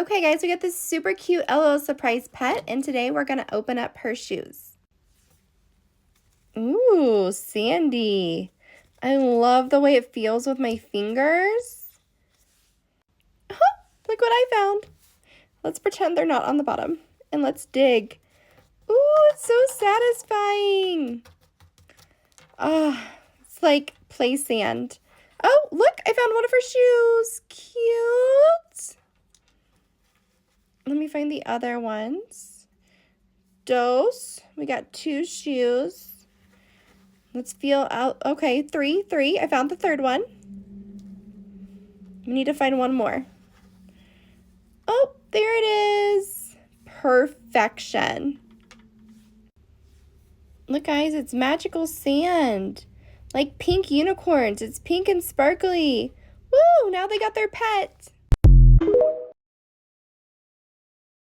Okay, guys, we got this super cute LOL surprise pet, and today we're going to open up her shoes. Ooh, Sandy. I love the way it feels with my fingers. Look what I found. Let's pretend they're not on the bottom, and let's dig. Ooh, it's so satisfying. Ah, it's like play sand. Oh, look, I found one of her shoes. Cute. Let me find the other ones. Dos. We got 2 shoes. Let's feel out. Okay, three. I found the third one. We need to find one more. Oh, there it is. Perfection. Look, guys, it's magical sand. Like pink unicorns. It's pink and sparkly. Woo, now they got their pet.